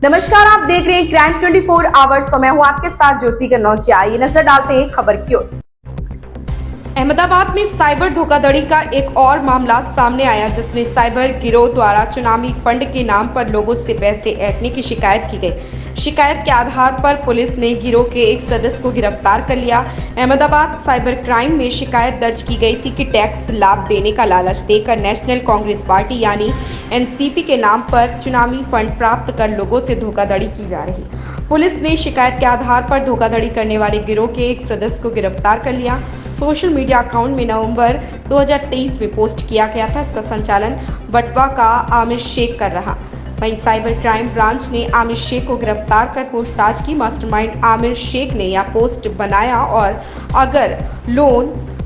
नमस्कार, आप देख रहे हैं क्राइम 24 आवर्स। मैं हूं आपके साथ ज्योति कन्नौजिया। आइए नजर डालते हैं खबर की ओर। अहमदाबाद में साइबर धोखाधड़ी का एक और मामला सामने आया, जिसमें साइबर गिरोह द्वारा चुनावी फंड के नाम पर लोगों से पैसे ऐंठने की शिकायत की गई। शिकायत के आधार पर पुलिस ने गिरोह के एक सदस्य को गिरफ्तार कर लिया। अहमदाबाद साइबर क्राइम में शिकायत दर्ज की गई थी कि टैक्स लाभ देने का लालच देकर नेशनल कांग्रेस पार्टी यानी एनसीपी के नाम पर चुनावी फंड प्राप्त कर लोगों से धोखाधड़ी की जा रही। पुलिस ने शिकायत के आधार पर धोखाधड़ी करने वाले गिरोह के एक सदस्य को गिरफ्तार कर लिया। सोशल मीडिया अकाउंट में नवंबर 2023 में पोस्ट किया गया था। इसका संचालन बटवा का आमिर शेख कर रहा। वहीं साइबर क्राइम ब्रांच ने आमिर शेख को गिरफ्तार कर पूछताछ की। मास्टरमाइंड आमिर शेख ने यह पोस्ट बनाया और अगर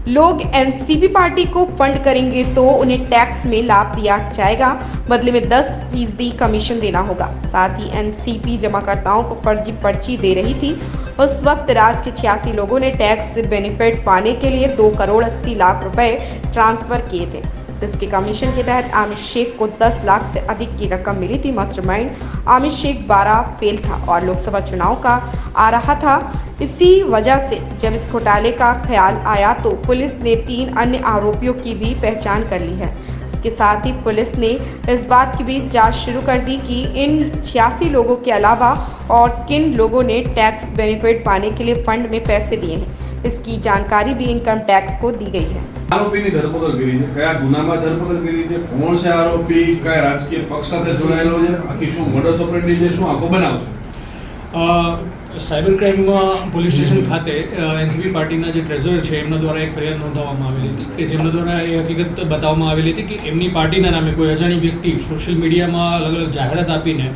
लोग एनसीपी पार्टी को फंड करेंगे तो उन्हें टैक्स में लाभ दिया जाएगा, बदले में 10% कमीशन देना होगा। साथ ही एनसीपी जमाकर्ताओं को फर्जी पर्ची दे रही थी। उस वक्त राज्य के 86 लोगों ने टैक्स बेनिफिट पाने के लिए 2 करोड़ 80 लाख रुपए ट्रांसफर किए थे। इसके कमीशन के तहत आमिर शेख को 10 लाख से अधिक की रकम मिली थी। मास्टरमाइंड आमिर शेख 12 फेल था और लोकसभा चुनाव का आ रहा था। इसी वजह से जब इस घोटाले का ख्याल आया तो पुलिस ने 3 अन्य आरोपियों की भी पहचान कर ली है। इसके साथ ही पुलिस ने इस बात की भी जांच शुरू कर दी कि इन 86 लोगों के अलावा और किन लोगों ने टैक्स बेनिफिट पाने के लिए फंड में पैसे दिए हैं। इसकी जानकारी भी इनकम टैक्स को दी गई है। આરોપીની ધરપકડ કરી છે, કયા ગુનામાં ધરપકડ કરી છે, કોણ છે આરોપી, કયા રાજકીય પક્ષ સાથે જોડાયેલો છે, આખી શું મોડસ ઓપરેન્ડી છે, શું આખો બનાવ છે? સાયબર ક્રાઇમ પોલીસ સ્ટેશન ખાતે એનસીપી પાર્ટીના જે ટ્રેઝરર છે એમના દ્વારા એક ફરિયાદ નોંધાવવામાં આવેલી હતી કે જેમના દ્વારા એ હકીકત બતાવવામાં આવેલી હતી કે એમની પાર્ટીના નામે કોઈ અજાણી વ્યક્તિ સોશિયલ મીડિયામાં અલગ અલગ જાહેરાત આપીને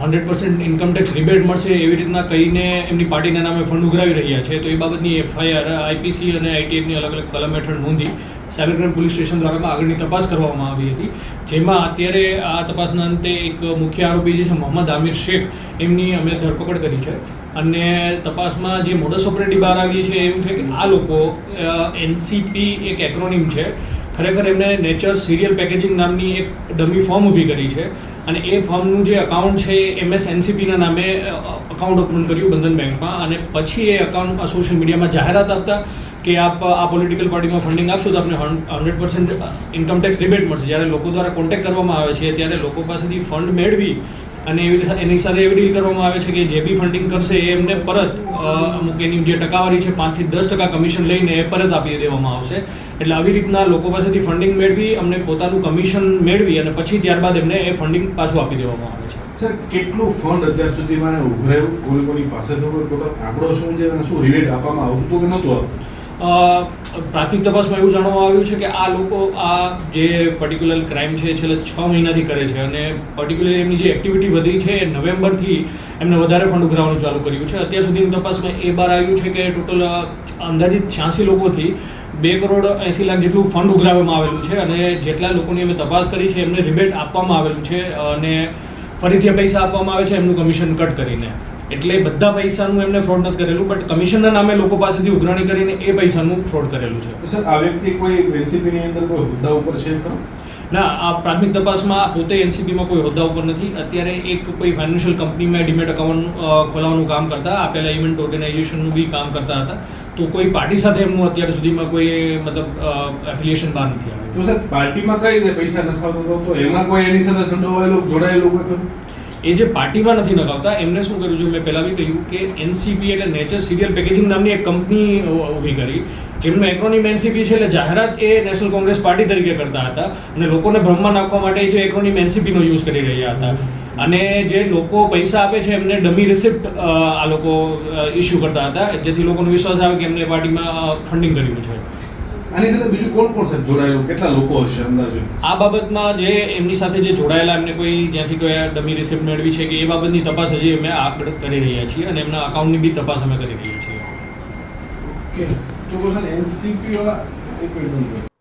100% ઇન્કમ ટેક્સ રિબેટ મળશે એવી રીતના કહીને એમની પાર્ટીના નામે ફંડ ઉઘરાવી રહ્યા છે। તો એ બાબતની એફઆઈઆર આઈપીસી અને આઈટીએફની અલગ અલગ કલમ હેઠળ નોંધી સાયબર ક્રાઇમ પોલીસ સ્ટેશન દ્વારા આગળની તપાસ કરવામાં આવી હતી, જેમાં અત્યારે આ તપાસના અંતે એક મુખ્ય આરોપી જે છે મોહમ્મદ આમિર શેખ એમની અમે ધરપકડ કરી છે। અને તપાસમાં જે મોડસ ઓપરેન્ડી બહાર આવી છે એવું છે કે આ લોકો એનસીપી એક એક્રોનિમ છે, ખરેખર એમને નેચર સિરિયલ પેકેજિંગ નામની એક ડમી ફોર્મ ઊભી કરી છે અને એ ફોર્મનું જે અકાઉન્ટ છે MS એનસીપીના નામે અકાઉન્ટ ઓપન કર્યું બંધન બેંકમાં અને પછી એ અકાઉન્ટમાં સોશિયલ મીડિયામાં જાહેરાત આપતા કે આપ આ પોલિટિકલ પાર્ટીમાં ફંડિંગ આપશો તો આપને 100% ઇન્કમ ટેક્સ રિબેટ મળશે। જ્યારે લોકો દ્વારા કોન્ટેક્ટ કરવામાં આવે છે ત્યારે લોકો પાસેથી ફંડ મેળવી અને એની સાથે એવી ડીલ કરવામાં આવે છે કે જે બી ફંડિંગ કરશે એ એમને પરત અમુક એની જે ટકાવારી છે 5 થી 10% કમિશન લઈને એ પરત આપી દેવામાં આવશે। એટલે આવી રીતના લોકો પાસેથી ફંડિંગ મેળવી અમને પોતાનું કમિશન મેળવી અને પછી ત્યારબાદ એમને એ ફંડિંગ પાછું આપી દેવામાં આવે છે। સર, કેટલું ફંડ અત્યાર સુધીમાં ઉઘરાયું, કોની પાસે ટોટલ આંકડો શું છે અને શું રિલેટ આપવામાં આવતું કે નહોતું આવતું? પ્રાથમિક તપાસમાં એવું જાણવામાં આવ્યું છે કે આ લોકો આ જે પર્ટિક્યુલર ક્રાઇમ છે છેલ્લા 6 મહિનાથી કરે છે અને પર્ટિક્યુલર એમની જે એક્ટિવિટી વધી છે એ નવેમ્બરથી એમને વધારે ફંડ ઉઘરાવવાનું ચાલુ કર્યું છે। અત્યાર સુધીની તપાસમાં એ બહાર આવ્યું છે કે ટોટલ અંદાજિત 86 લોકોથી 2 કરોડ 80 લાખ જેટલું ફંડ ઉઘરાવવામાં આવેલું છે અને જેટલા લોકોની અમે તપાસ કરી છે એમને રિબેટ આપવામાં આવેલું છે અને ફરીથી પૈસા આપવામાં આવે છે એમનું કમિશન કટ કરીને। એટલે બધા પૈસાનું એમને ફ્રોડ નથી કરેલું, બટ કમિશનના નામે લોકો પાસેથી ઉઘરાણી કરીને એ પૈસાનું ફ્રોડ કરેલું છે। સર, આ વ્યક્તિ કોઈ એનસીપીની અંદર કોઈ હોદ્દા ઉપર છે ખરો? ના, આ પ્રાથમિક તપાસમાં પોતે એનસીપીમાં કોઈ હોદ્દા ઉપર નથી। અત્યારે એક કોઈ ફાઇનાન્શિયલ કંપનીમાં ડીમેટ અકાઉન્ટ ખોલાવવાનું કામ કરતા, આપેલા ઇવેન્ટ ઓર્ગેનાઇઝેશનનું બી કામ કરતા હતા। તો કોઈ પાર્ટી સાથે એમનું અત્યાર સુધીમાં કોઈ મતલબ એફિલિએશન બહાર નથી આવ્યું। તો સર, પાર્ટીમાં કઈ રીતે પૈસા નખાવતો હતો તો એમાં કોઈ એની સાથે સંડોવાયેલો જોડાયેલું કોઈ ખરું? એ જે પાર્ટીમાં નથી નખાવતા એમને શું કર્યું છે, મેં પહેલાં બી કહ્યું કે એનસીપી એટલે નેચર સિરિયલ પેકેજિંગ નામની એક કંપની ઊભી કરી, જેમનું એક્રોનિમ એનસીપી છે। એટલે જાહેરાત એ નેશનલ કોંગ્રેસ પાર્ટી તરીકે કરતા હતા અને લોકોને ભ્રમમાં નાખવા માટે જે એક્રોનિમ એનસીપીનો યુઝ કરી રહ્યા હતા અને જે લોકો પૈસા આપે છે એમને ડમી રિસિપ્ટ આ લોકો ઇસ્યુ કરતા હતા, જેથી લોકોનો વિશ્વાસ આવે કે એમને પાર્ટીમાં ફંડિંગ કર્યું છે। આની સાથે બીજું કોણ સાહેબ જોડાયેલું, કેટલા લોકો હશે અંદાજે? આ બાબતમાં જે એમની સાથે જે જોડાયેલા એમને કોઈ જ્યાંથી કોઈ ડમી રિસિપ્ટ મેળવી છે કે એ બાબતની તપાસ હજી અમે આગળ કરી રહ્યા છીએ અને એમના અકાઉન્ટની બી તપાસ અમે કરી રહ્યા છીએ।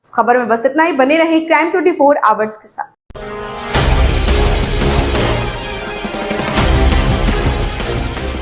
इस खबर में बस इतना ही। बने रहे क्राइम 24 आवर्स के साथ।